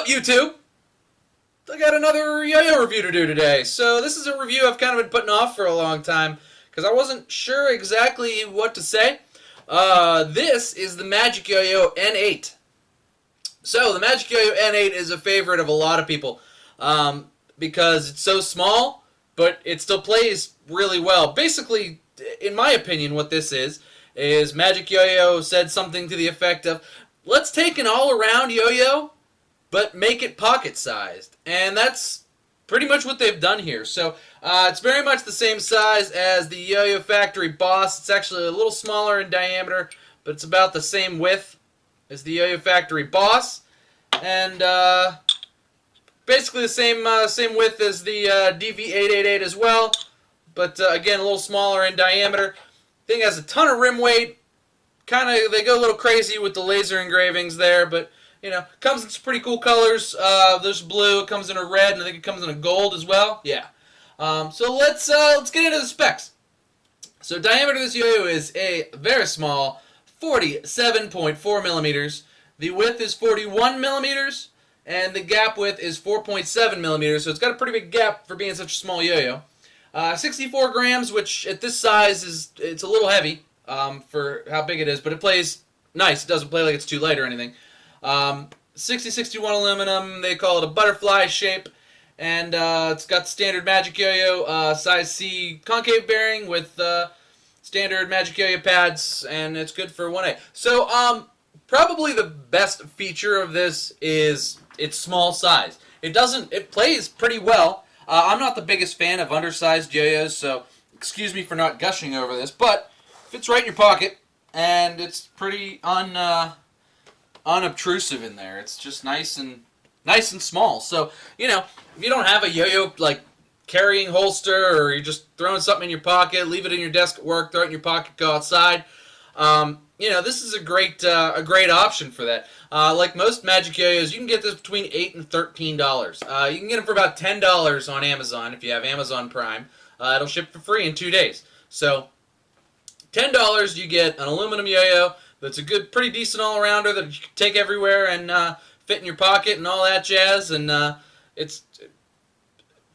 YouTube? I got another yo-yo review to do today. So this is a review I've kind of been putting off for a long time because I wasn't sure exactly what to say. This is the MagicYoyo N8. So the MagicYoyo N8 is a favorite of a lot of people because it's so small, but it still plays really well. Basically, in my opinion, what this is MagicYoyo said something to the effect of, let's take an all-around yo-yo, but make it pocket-sized. And that's pretty much what they've done here. So it's very much the same size as the Yo-Yo Factory Boss. It's actually a little smaller in diameter, but it's about the same width as the Yo-Yo Factory Boss. And basically the same width as the DV888 as well, but again, a little smaller in diameter. Thing has a ton of rim weight. They go a little crazy with the laser engravings there, but you know, comes in some pretty cool colors. There's blue, it comes in a red, and I think it comes in a gold as well. Yeah. So let's get into the specs. So diameter of this yo-yo is a very small 47.4 millimeters. The width is 41 millimeters, and the gap width is 4.7 millimeters. So it's got a pretty big gap for being such a small yo-yo. 64 grams, which at this size it's a little heavy for how big it is, but it plays nice. It doesn't play like it's too light or anything. 6061 aluminum, they call it a butterfly shape, and it's got the standard MagicYoyo size C concave bearing with standard MagicYoyo pads, and it's good for 1A. So probably the best feature of this is its small size. It plays pretty well. I'm not the biggest fan of undersized yo-yos, so excuse me for not gushing over this, but it fits right in your pocket, and it's pretty unobtrusive in there. It's just nice and small. So, you know, if you don't have a yo-yo like carrying holster, or you're just throwing something in your pocket, leave it in your desk at work, throw it in your pocket, go outside, you know, this is a great option for that. Like most MagicYoyos, you can get this between $8 and $13. You can get them for about $10 on Amazon if you have Amazon Prime. It'll ship for free in 2 days. So $10, you get an aluminum yo-yo that's a good, pretty decent all-arounder that you can take everywhere and fit in your pocket and all that jazz. And it's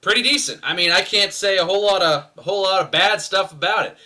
pretty decent. I mean, I can't say a whole lot of bad stuff about it.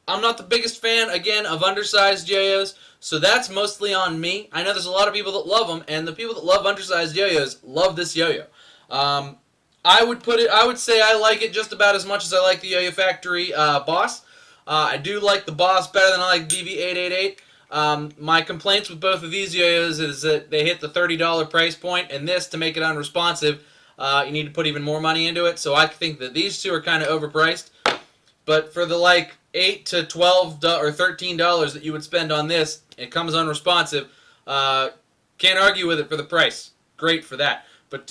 I'm not the biggest fan, again, of undersized yo-yos, so that's mostly on me. I know there's a lot of people that love them, and the people that love undersized yo-yos love this yo-yo. I would say I like it just about as much as I like the Yo-Yo Factory Boss. I do like the Boss better than I like DV888. My complaints with both of these yo-yos is that they hit the $30 price point, and this, to make it unresponsive, you need to put even more money into it, so I think that these two are kind of overpriced. But for the like $8 to $12 or $13 that you would spend on this, it comes unresponsive. Can't argue with it for the price. Great for that. But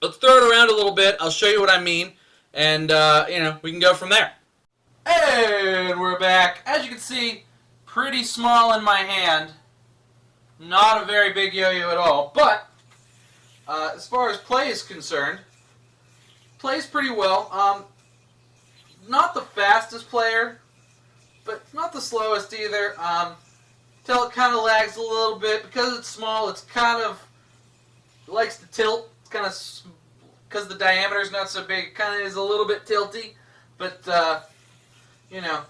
let's throw it around a little bit. I'll show you what I mean, and you know, we can go from there. And we're back. As you can see, pretty small in my hand. Not a very big yo-yo at all. But as far as play is concerned, plays pretty well. Not the fastest player, but not the slowest either. Till it kind of lags a little bit. Because it's small, it likes to tilt. It's kind of, because the diameter is not so big, it kind of is a little bit tilty. But, you know,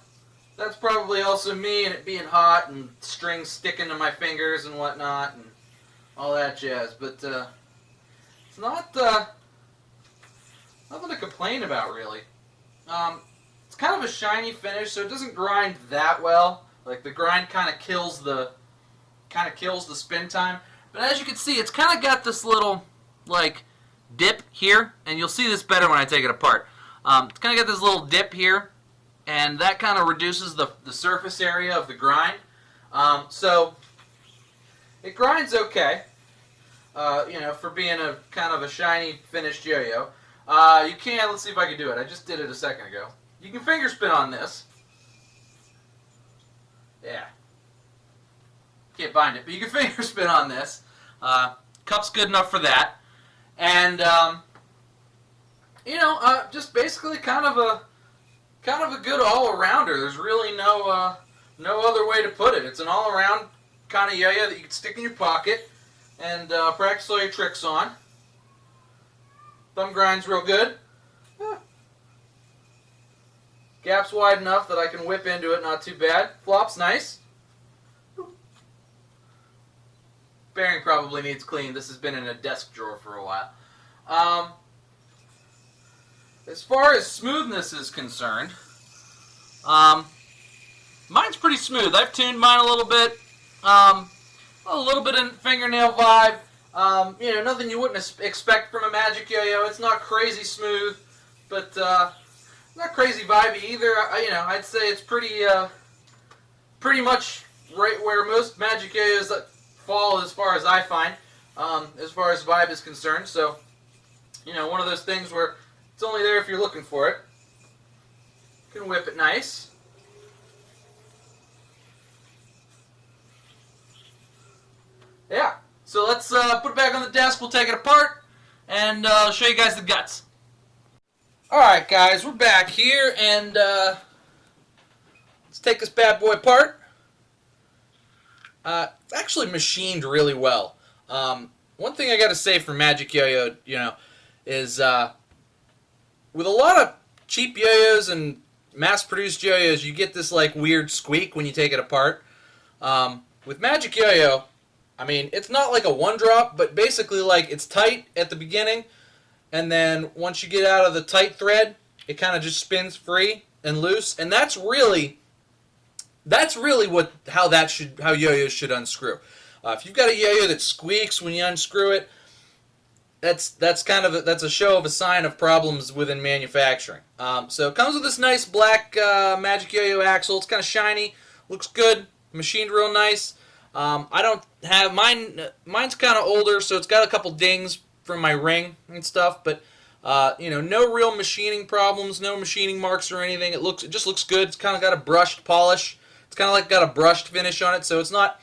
that's probably also me and it being hot and strings sticking to my fingers and whatnot and all that jazz. But it's not nothing to complain about, really. It's kind of a shiny finish, so it doesn't grind that well. Like, the grind kind of kills the spin time. But as you can see, it's kind of got this little like dip here, and you'll see this better when I take it apart. It's kind of got this little dip here, and that kind of reduces the surface area of the grind. So it grinds okay. You know, for being a kind of a shiny finished yo-yo. You can, let's see if I can do it. I just did it a second ago. You can finger spin on this. Yeah. Can't bind it, but you can finger spin on this. Cup's good enough for that. And, you know, just basically kind of a good all-arounder. There's really no other way to put it. It's an all-around kind of yo-yo that you can stick in your pocket. and practice all your tricks on. Thumb grind's real good. Gap's wide enough that I can whip into it, not too bad. Flop's nice. Bearing probably needs cleaned. This has been in a desk drawer for a while. As far as smoothness is concerned, mine's pretty smooth. I've tuned mine a little bit. A little bit in fingernail vibe. Nothing you wouldn't expect from a MagicYoyo. It's not crazy smooth, but not crazy vibey either. I'd say it's pretty much right where most MagicYoyos fall as far as I find, as far as vibe is concerned. So, one of those things where it's only there if you're looking for it. You can whip it nice. Yeah. So let's put it back on the desk. We'll take it apart, and I'll show you guys the guts. Alright guys, we're back here, and let's take this bad boy apart. It's actually machined really well. One thing I gotta say for MagicYoyo, is with a lot of cheap yo-yos and mass-produced yo-yos, you get this like weird squeak when you take it apart. With MagicYoyo, I mean, it's not like a one drop, but basically like it's tight at the beginning, and then once you get out of the tight thread, it kind of just spins free and loose, and that's really how yo-yos should unscrew. If you've got a yo-yo that squeaks when you unscrew it, that's a show of a sign of problems within manufacturing. So it comes with this nice black MagicYoyo axle. It's kind of shiny, looks good, machined real nice. I don't have mine. Mine's kind of older, so it's got a couple dings from my ring and stuff. But no real machining problems, no machining marks or anything. It just looks good. It's kind of got a brushed polish. It's kind of like got a brushed finish on it, so it's not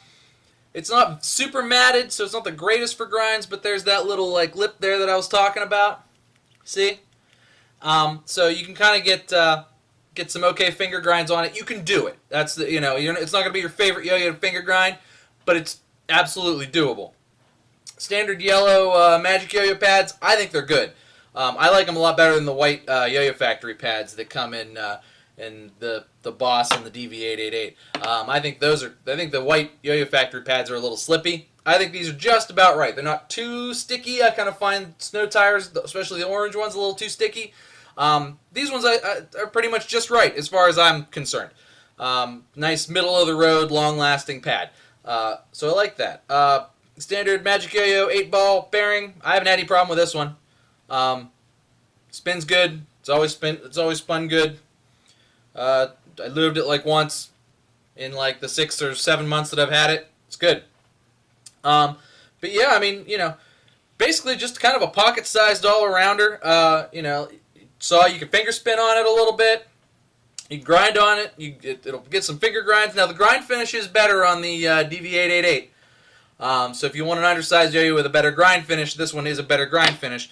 super matted, so it's not the greatest for grinds. But there's that little like lip there that I was talking about. See? So you can kind of get some okay finger grinds on it. You can do it. That's it's not gonna be your favorite yo-yo to finger grind, but it's absolutely doable. Standard yellow MagicYoyo pads, I think they're good. I like them a lot better than the white Yo-Yo Factory pads that come in the Boss and the DV888. I think the white Yo-Yo Factory pads are a little slippy. I think these are just about right. They're not too sticky. I kind of find snow tires, especially the orange ones, a little too sticky. These ones are pretty much just right as far as I'm concerned. Nice middle of the road, long lasting pad. So I like that. Standard MagicYoyo 8-ball bearing. I haven't had any problem with this one. Spins good. It's always spun good. I lubed it like once in like the 6 or 7 months that I've had it. It's good. But yeah, I mean, basically just kind of a pocket-sized all-arounder. So you can finger spin on it a little bit. You can grind on it. It'll get some finger grinds. Now the grind finish is better on the DV888. So if you want an undersized yo-yo with a better grind finish, this one is a better grind finish.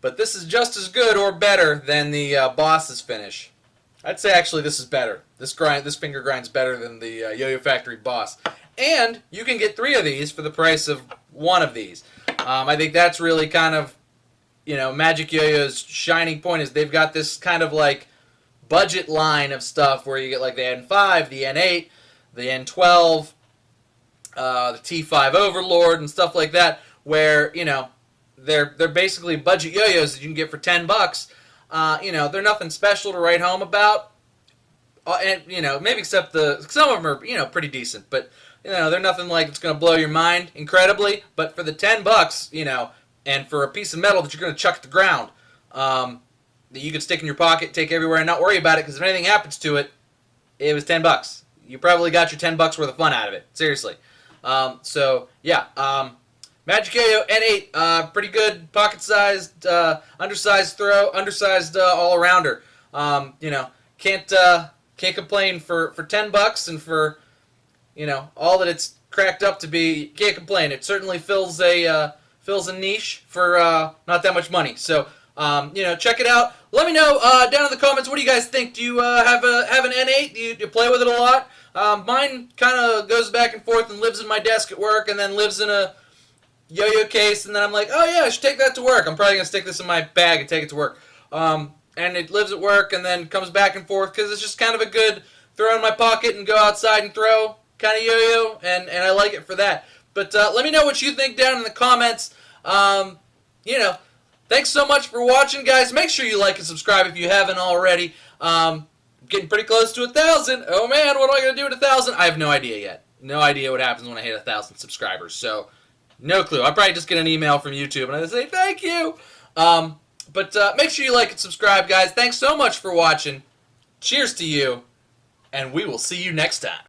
But this is just as good or better than the Boss's finish. I'd say actually this is better. This finger grind's better than the Yo-Yo Factory Boss. And you can get 3 of these for the price of 1 of these. I think that's really kind of, MagicYoyo's shining point is they've got this kind of like budget line of stuff where you get like the N5, the N8, the N12, the T5 Overlord and stuff like that, where they're basically budget yo-yos that you can get for $10. They're nothing special to write home about, and maybe except some of them are pretty decent, but they're nothing like it's going to blow your mind incredibly. But for the $10, and for a piece of metal that you're going to chuck at the ground, that you can stick in your pocket, take everywhere, and not worry about it, because if anything happens to it, it was $10. You probably got your $10 worth of fun out of it. Seriously. So yeah, MagicYoyo N8, pretty good, pocket-sized, undersized all-arounder. Can't complain for $10 and for all that it's cracked up to be. Can't complain. It certainly fills a niche for not that much money. So check it out. Let me know down in the comments, what do you guys think? Do you have an N8? Do you play with it a lot? Mine kind of goes back and forth and lives in my desk at work, and then lives in a yo-yo case, and then I'm like, oh yeah, I should take that to work. I'm probably gonna stick this in my bag and take it to work. And it lives at work and then comes back and forth because it's just kind of a good throw in my pocket and go outside and throw kind of yo-yo, and I like it for that. But let me know what you think down in the comments. You know, thanks so much for watching, guys. Make sure you like and subscribe if you haven't already. Getting pretty close to 1,000. Oh man, what am I gonna do at 1,000? I have no idea yet. No idea what happens when I hit 1,000 subscribers. So, no clue. I'll probably just get an email from YouTube and I say thank you. But make sure you like and subscribe, guys. Thanks so much for watching. Cheers to you, and we will see you next time.